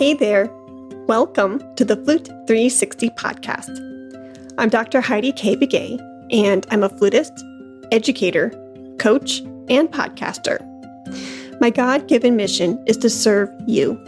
Hey there, welcome to the Flute 360 podcast. I'm Dr. Heidi K. Begay, and I'm a flutist, educator, coach, and podcaster. My God-given mission is to serve you.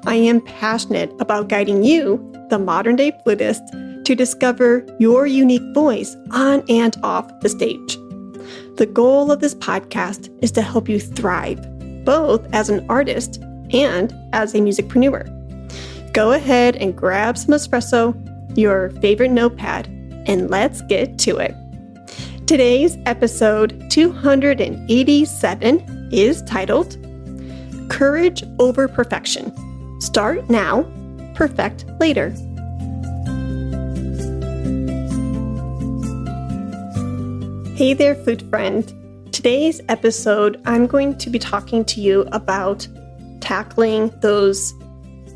I am passionate about guiding you, the modern-day flutist, to discover your unique voice on and off the stage. The goal of this podcast is to help you thrive, both as an artist and as a musicpreneur. Go ahead and grab some espresso, your favorite notepad, and let's get to it. Today's episode 287 is titled Courage Over Perfection. Start now, perfect later. Hey there, flute friend. Today's episode, I'm going to be talking to you about tackling those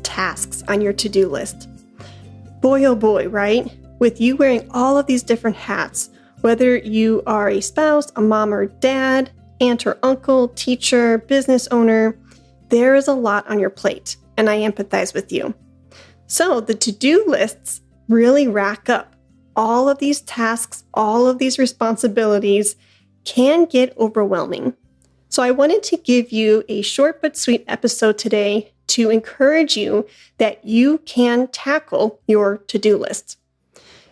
tasks on your to-do list. Boy, oh boy, right? With you wearing all of these different hats, whether you are a spouse, a mom or dad, aunt or uncle, teacher, business owner, there is a lot on your plate, and I empathize with you. So the to-do lists really rack up. All of these tasks, all of these responsibilities can get overwhelming. So I wanted to give you a short but sweet episode today to encourage you that you can tackle your to-do list.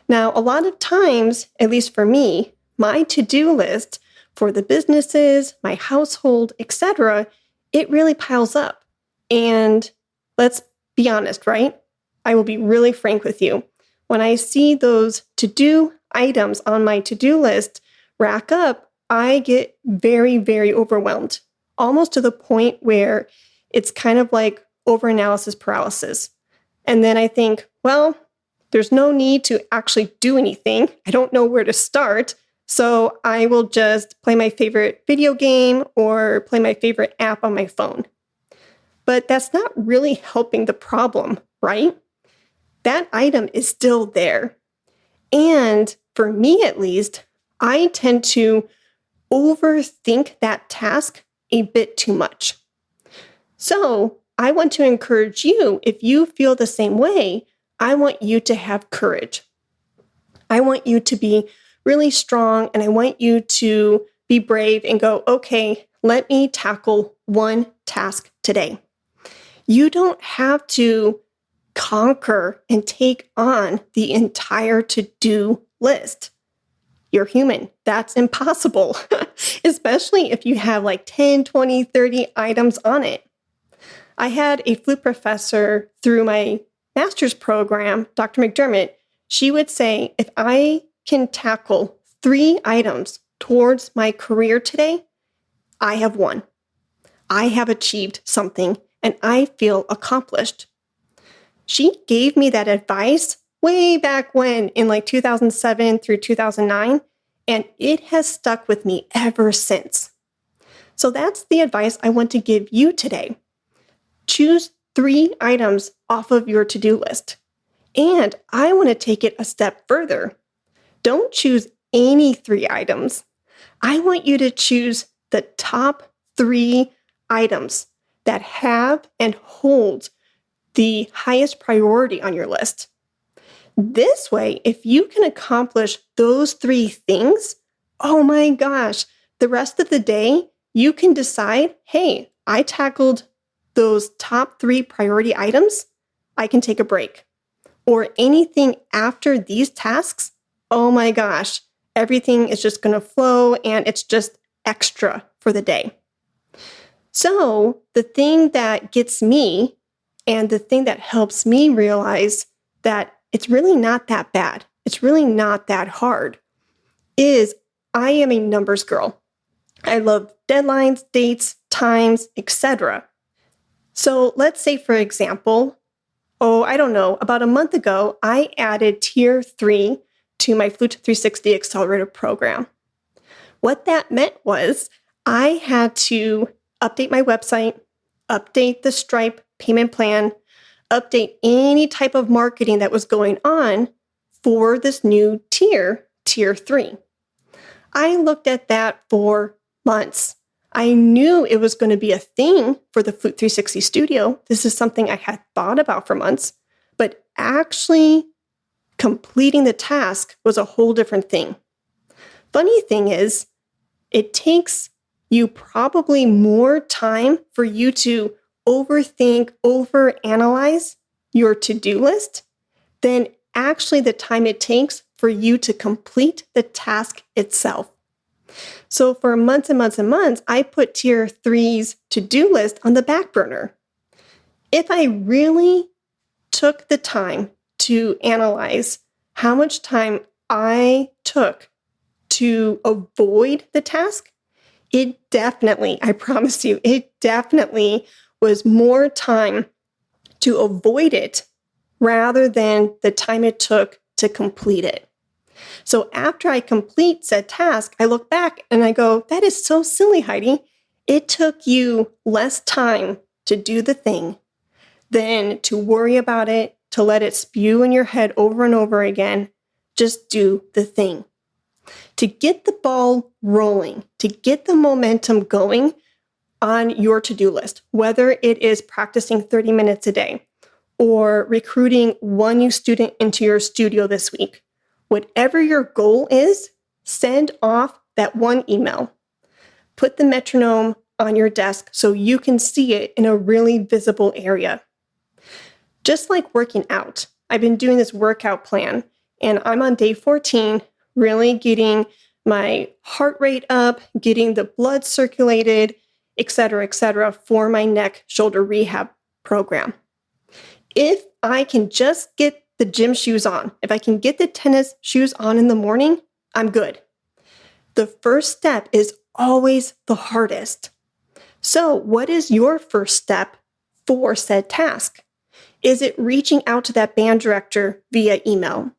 Now, a lot of times, at least for me, my to-do list for the businesses, my household, etc., it really piles up. And let's be honest, right? I will be really frank with you. When I see those to-do items on my to-do list rack up, I get very, very overwhelmed, almost to the point where it's kind of like overanalysis paralysis. And then I think, well, there's no need to actually do anything. I don't know where to start. So I will just play my favorite video game or play my favorite app on my phone. But that's not really helping the problem, right? That item is still there. And for me, at least, I tend to overthink that task a bit too much. So I want to encourage you, if you feel the same way, I want you to have courage. I want you to be really strong, and I want you to be brave and go, okay, let me tackle one task today. You don't have to conquer and take on the entire to-do list. You're human. That's impossible, especially if you have like 10, 20, 30 items on it. I had a flute professor through my master's program, Dr. McDermott. She would say, if I can tackle 3 items towards my career today, I have won. I have achieved something and I feel accomplished. She gave me that advice way back when in like 2007 through 2009, and it has stuck with me ever since. So that's the advice I want to give you today. Choose 3 items off of your to-do list. And I want to take it a step further. Don't choose any 3 items. I want you to choose the top 3 items that have and hold the highest priority on your list. This way, if you can accomplish those 3 things, oh my gosh, the rest of the day, you can decide, hey, I tackled those top 3 priority items, I can take a break. Or anything after these tasks, oh my gosh, everything is just going to flow and it's just extra for the day. So the thing that gets me and the thing that helps me realize that it's really not that bad, it's really not that hard, is I am a numbers girl. I love deadlines, dates, times, etc. So let's say, for example, about a month ago, I added Tier 3 to my Flute 360 Accelerator program. What that meant was I had to update my website, update the Stripe payment plan, update any type of marketing that was going on for this new Tier 3. I looked at that for months. I knew it was going to be a thing for the Flute 360 Studio. This is something I had thought about for months, but actually completing the task was a whole different thing. Funny thing is, it takes you probably more time for you to overthink, overanalyze your to-do list than actually the time it takes for you to complete the task itself. So for months and months and months, I put tier 3's to-do list on the back burner. If I really took the time to analyze how much time I took to avoid the task, it definitely, I promise you, it definitely was more time to avoid it rather than the time it took to complete it. So after I complete said task, I look back and I go, that is so silly, Heidi. It took you less time to do the thing than to worry about it, to let it spew in your head over and over again. Just do the thing. To get the ball rolling, to get the momentum going on your to-do list, whether it is practicing 30 minutes a day or recruiting one new student into your studio this week, whatever your goal is, send off that one email. Put the metronome on your desk so you can see it in a really visible area. Just like working out, I've been doing this workout plan, and I'm on day 14, really getting my heart rate up, getting the blood circulated, et cetera, for my neck shoulder rehab program. If I can just get the gym shoes on, if I can get the tennis shoes on in the morning, I'm good. The first step is always the hardest. So what is your first step for said task? Is it reaching out to that band director via email?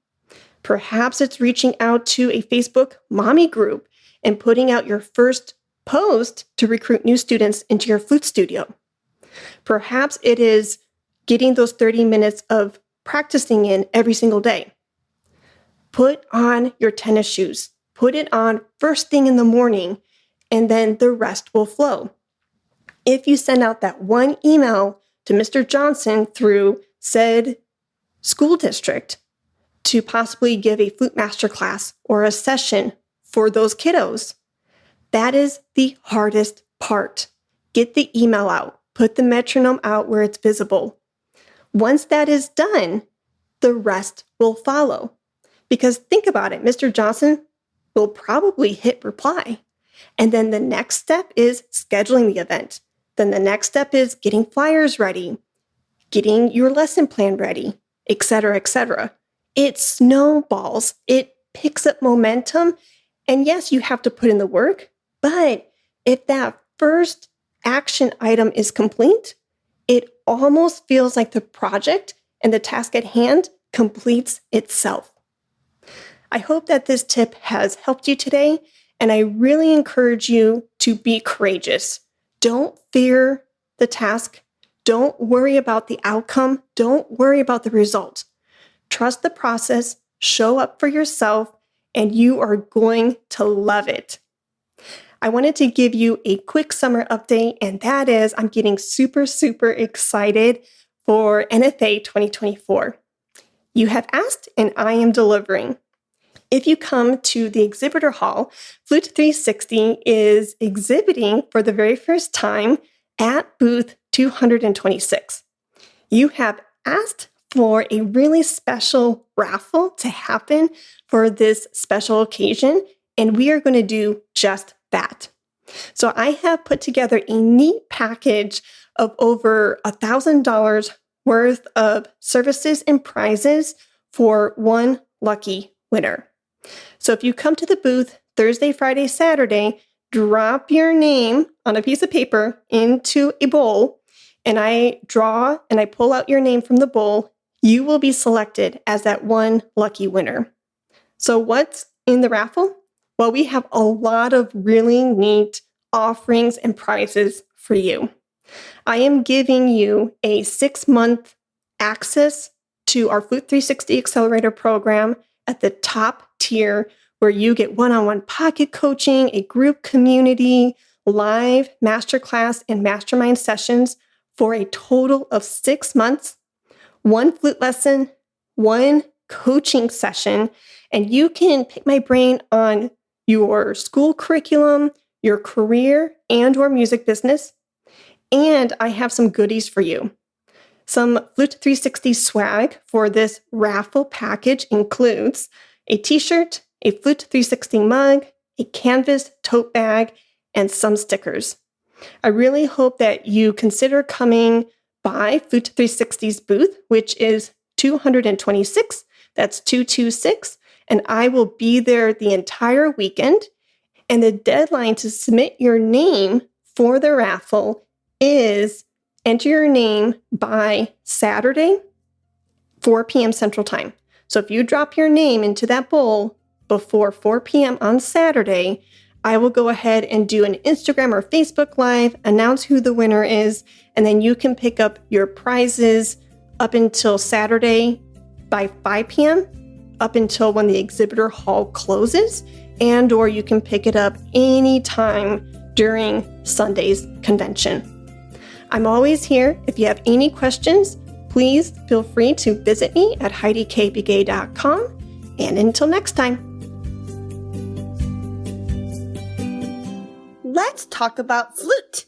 Perhaps it's reaching out to a Facebook mommy group and putting out your first post to recruit new students into your flute studio. Perhaps it is getting those 30 minutes of practicing in every single day. Put on your tennis shoes. Put it on first thing in the morning, and then the rest will flow. If you send out that one email to Mr. Johnson through said school district to possibly give a flute masterclass or a session for those kiddos, that is the hardest part. Get the email out. Put the metronome out where it's visible. Once that is done, the rest will follow. Because think about it, Mr. Johnson will probably hit reply. And then the next step is scheduling the event. Then the next step is getting flyers ready, getting your lesson plan ready, et cetera. It snowballs. It picks up momentum. And yes, you have to put in the work. But if that first action item is complete, it almost feels like the project and the task at hand completes itself. I hope that this tip has helped you today, and I really encourage you to be courageous. Don't fear the task. Don't worry about the outcome. Don't worry about the result. Trust the process, show up for yourself, and you are going to love it. I wanted to give you a quick summer update, and that is I'm getting super excited for NFA 2024. You have asked, and I am delivering. If you come to the exhibitor hall, Flute 360 is exhibiting for the very first time at booth 226. You have asked for a really special raffle to happen for this special occasion, and we are going to do just that. So I have put together a neat package of over $1,000 worth of services and prizes for one lucky winner. So if you come to the booth Thursday, Friday, Saturday, drop your name on a piece of paper into a bowl, and I draw and I pull out your name from the bowl, you will be selected as that one lucky winner. So what's in the raffle? Well, we have a lot of really neat offerings and prizes for you. I am giving you a 6-month access to our Flute 360 Accelerator program at the top tier, where you get one-on-one pocket coaching, a group community, live masterclass and mastermind sessions for a total of 6 months, 1 flute lesson, 1 coaching session, and you can pick my brain on your school curriculum, your career, and or music business. And I have some goodies for you. Some Flute 360 swag for this raffle package includes a t-shirt, a Flute 360 mug, a canvas tote bag, and some stickers. I really hope that you consider coming by Flute 360's booth, which is 226. That's 226. And I will be there the entire weekend. And the deadline to submit your name for the raffle is enter your name by Saturday, 4 p.m. Central Time. So if you drop your name into that bowl before 4 p.m. on Saturday, I will go ahead and do an Instagram or Facebook Live, announce who the winner is, and then you can pick up your prizes up until Saturday by 5 p.m., up until when the exhibitor hall closes, and or you can pick it up anytime during Sunday's convention. I'm always here. If you have any questions, please feel free to visit me at HeidiKBigay.com. And until next time. Let's talk about flute.